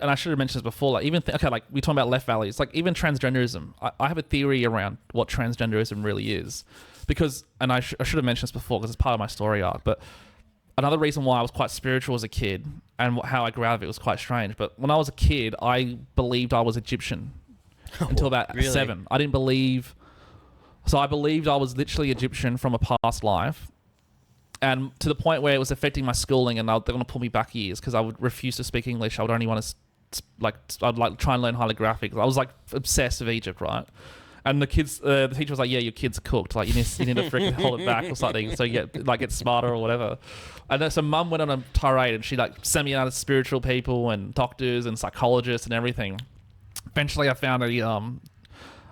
and I should have mentioned this before, like even like we're talking about left values, like even transgenderism. I have a theory around what transgenderism really is, because, and I should have mentioned this before because it's part of my story arc. But another reason why I was quite spiritual as a kid and how I grew out of it was quite strange. But when I was a kid, I believed I was Egyptian until about really? 7. I didn't believe. So I believed I was literally Egyptian from a past life. And to the point where it was affecting my schooling, and they're going to pull me back years because I would refuse to speak English. I would only want to, I'd like try and learn hieroglyphics. I was like obsessed with Egypt, right? And the teacher was like, "Yeah, your kid's cooked. Like you need to freaking hold it back or something, so you get smarter or whatever." And then so Mum went on a tirade, and she like sent me out to spiritual people and doctors and psychologists and everything. Eventually, I found a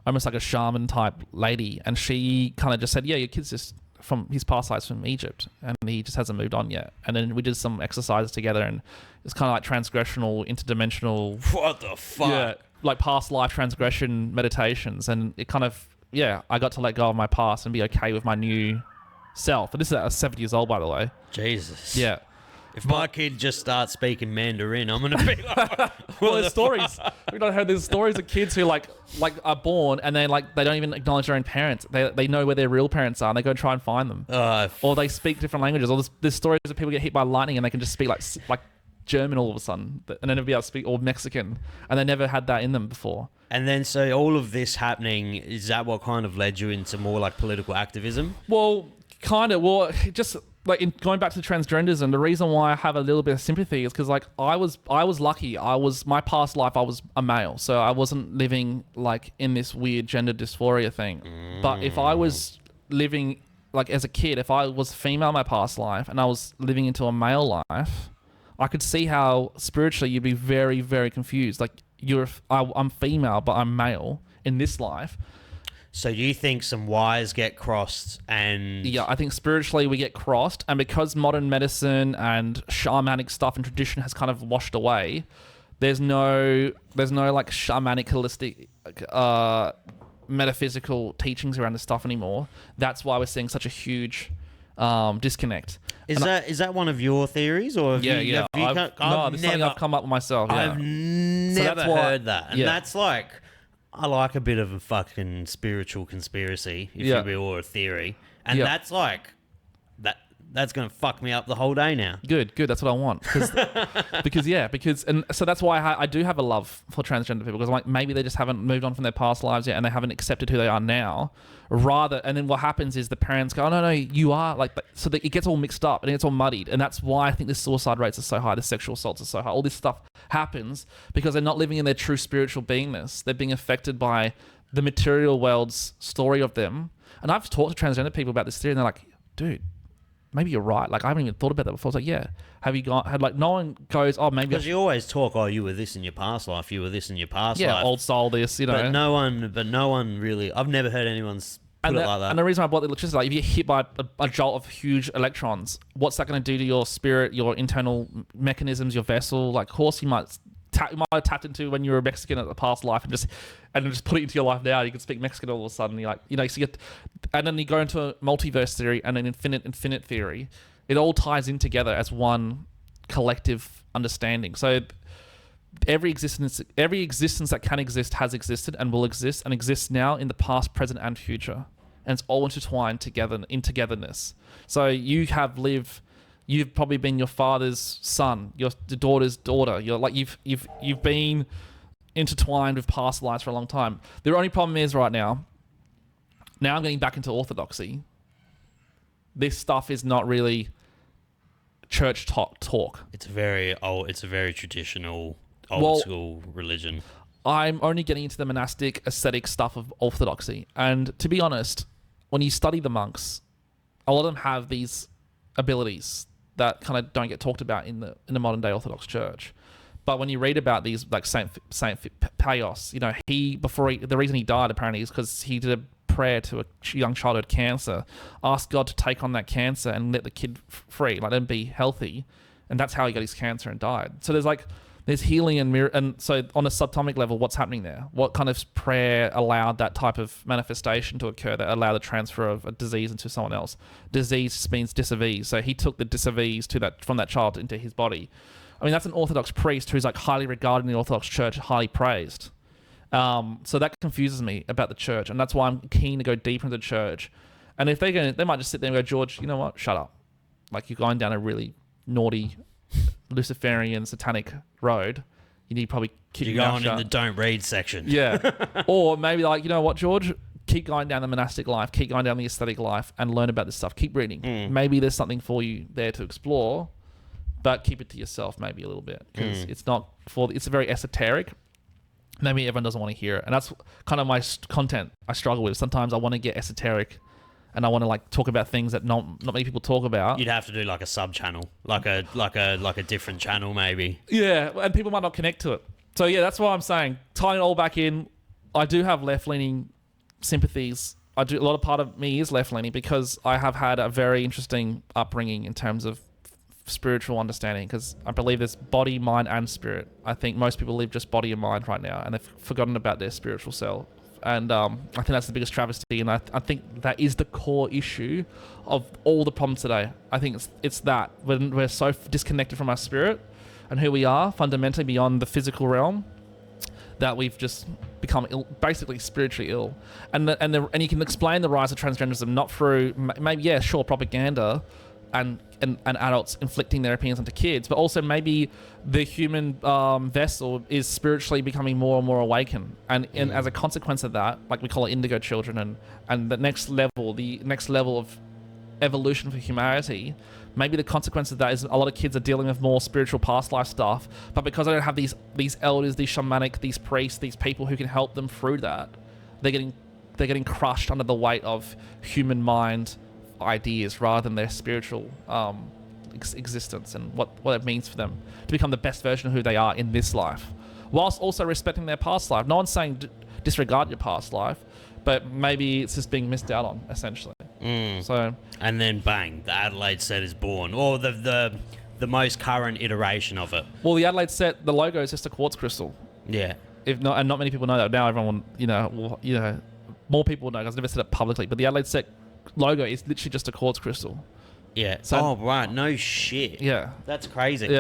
almost like a shaman type lady, and she kind of just said, "Yeah, your kid's just from his past lives from Egypt, and he just hasn't moved on yet." And then we did some exercises together, and it's kind of like transgressional, interdimensional. What the fuck? Yeah, like past life transgression meditations, and it kind of I got to let go of my past and be okay with my new self. And this is at 7 years old, by the way. Jesus. Yeah. If my kid just starts speaking Mandarin, I'm gonna be like, well, there's stories. We've not heard there's stories of kids who like are born and then like they don't even acknowledge their own parents. They know where their real parents are and they go try and find them. Or they speak different languages. Or there's stories of people get hit by lightning and they can just speak like German all of a sudden, and then they'll be able to speak or Mexican, and they never had that in them before. And then so all of this happening, is that what kind of led you into more like political activism? Well, kind of. Well, just like in going back to transgenderism, the reason why I have a little bit of sympathy is because like I was lucky. My past life I was a male, so I wasn't living like in this weird gender dysphoria thing. But if I was living like as a kid, if I was female in my past life and I was living into a male life, I could see how spiritually you'd be very, very confused. Like I'm female, but I'm male in this life. So you think some wires get crossed and... Yeah, I think spiritually we get crossed, and because modern medicine and shamanic stuff and tradition has kind of washed away, there's no like shamanic holistic metaphysical teachings around this stuff anymore. That's why we're seeing such a huge disconnect. Is that one of your theories, or yeah? It's something I've come up with myself. Yeah. I've never heard that, and that's like... I like a bit of a fucking spiritual conspiracy, if you will, or a theory. And that's like, that's going to fuck me up the whole day now. Good. That's what I want. And so that's why I do have a love for transgender people, because I'm like, maybe they just haven't moved on from their past lives yet and they haven't accepted who they are now. And then what happens is the parents go, "Oh, no, you are," like, so that it gets all mixed up and it gets all muddied. And that's why I think the suicide rates are so high, the sexual assaults are so high. All this stuff happens because they're not living in their true spiritual beingness. They're being affected by the material world's story of them. And I've talked to transgender people about this theory, and they're like, "Dude, maybe you're right. Like, I haven't even thought about that before." It's like, yeah. Have you had like, no one goes, "Oh, maybe..." Because you always talk, "Oh, you were this in your past life. You were this in your past life." Yeah, old soul this, you know. But no one really... I've never heard anyone's put it like that. And the reason I brought the electricity, like, if you get hit by a jolt of huge electrons, what's that going to do to your spirit, your internal mechanisms, your vessel? Like, of course, you might have tapped into when you were a Mexican at the past life and just put it into your life now. You can speak Mexican all of a sudden. You're like, you know, and then you go into a multiverse theory and an infinite theory. It all ties in together as one collective understanding. So every existence that can exist has existed and will exist and exists now in the past, present, and future. And it's all intertwined together in togetherness. So you've probably been your father's son, your daughter's daughter. You're like you've been intertwined with past lives for a long time. The only problem is right now I'm getting back into orthodoxy. This stuff is not really church talk. It's very old. It's a very traditional, old school religion. I'm only getting into the monastic ascetic stuff of orthodoxy. And to be honest, when you study the monks, a lot of them have these abilities that kind of don't get talked about in the modern day Orthodox Church. But when you read about these, like Saint Paios, you know, the reason he died apparently is because he did a prayer to a young child who had cancer, asked God to take on that cancer and let the kid free, let him be healthy, and that's how he got his cancer and died. So there's healing and so on a subatomic level, what's happening there? What kind of prayer allowed that type of manifestation to occur that allowed the transfer of a disease into someone else? Disease means dis-ease. So he took the dis-ease from that child into his body. I mean, that's an Orthodox priest who's like highly regarded in the Orthodox Church, highly praised. So that confuses me about the church, and that's why I'm keen to go deeper into the church. And if they might just sit there and go, George, you know what? Shut up. Like, you're going down a really naughty Luciferian satanic road. You need to probably keep your mouth shut. You're going in the don't read section. Yeah. Or maybe like, you know what, George? Keep going down the monastic life, keep going down the aesthetic life, and learn about this stuff. Keep reading. Maybe there's something for you there to explore, but keep it to yourself maybe a little bit, because it's very esoteric. Maybe everyone doesn't want to hear it, and that's kind of my content I struggle with. Sometimes I want to get esoteric, and I want to like talk about things that not many people talk about. You'd have to do like a sub channel, like a different channel maybe. Yeah, and people might not connect to it. So yeah, that's why I'm saying tying it all back in. I do have left leaning sympathies. A lot of part of me is left leaning because I have had a very interesting upbringing in terms of spiritual understanding, because I believe there's body, mind, and spirit. I think most people live just body and mind right now, and they've forgotten about their spiritual self. And I think that's the biggest travesty, and I think that is the core issue of all the problems today. I think it's that when we're so disconnected from our spirit and who we are fundamentally beyond the physical realm, that we've just become ill, basically spiritually ill. And you can explain the rise of transgenderism not through maybe propaganda and adults inflicting their opinions onto kids, but also maybe the human vessel is spiritually becoming more and more awakened, and as a consequence of that, like we call it indigo children, and the next level of evolution for humanity, maybe the consequence of that is a lot of kids are dealing with more spiritual past life stuff, but because they don't have these elders, these shamanic, these priests, these people who can help them through that, they're getting crushed under the weight of human mind ideas rather than their spiritual existence and what it means for them to become the best version of who they are in this life, whilst also respecting their past life. No one's saying disregard your past life, but maybe it's just being missed out on, essentially. So, and then bang, the Adelaide set is born, or the most current iteration of it. Well, the Adelaide set, the logo is just a quartz crystal. Yeah. And not many people know that. Now everyone, more people know, because I've never said it publicly, but the Adelaide set logo is literally just a quartz crystal. Yeah. So, right. No shit. Yeah. That's crazy. Yeah.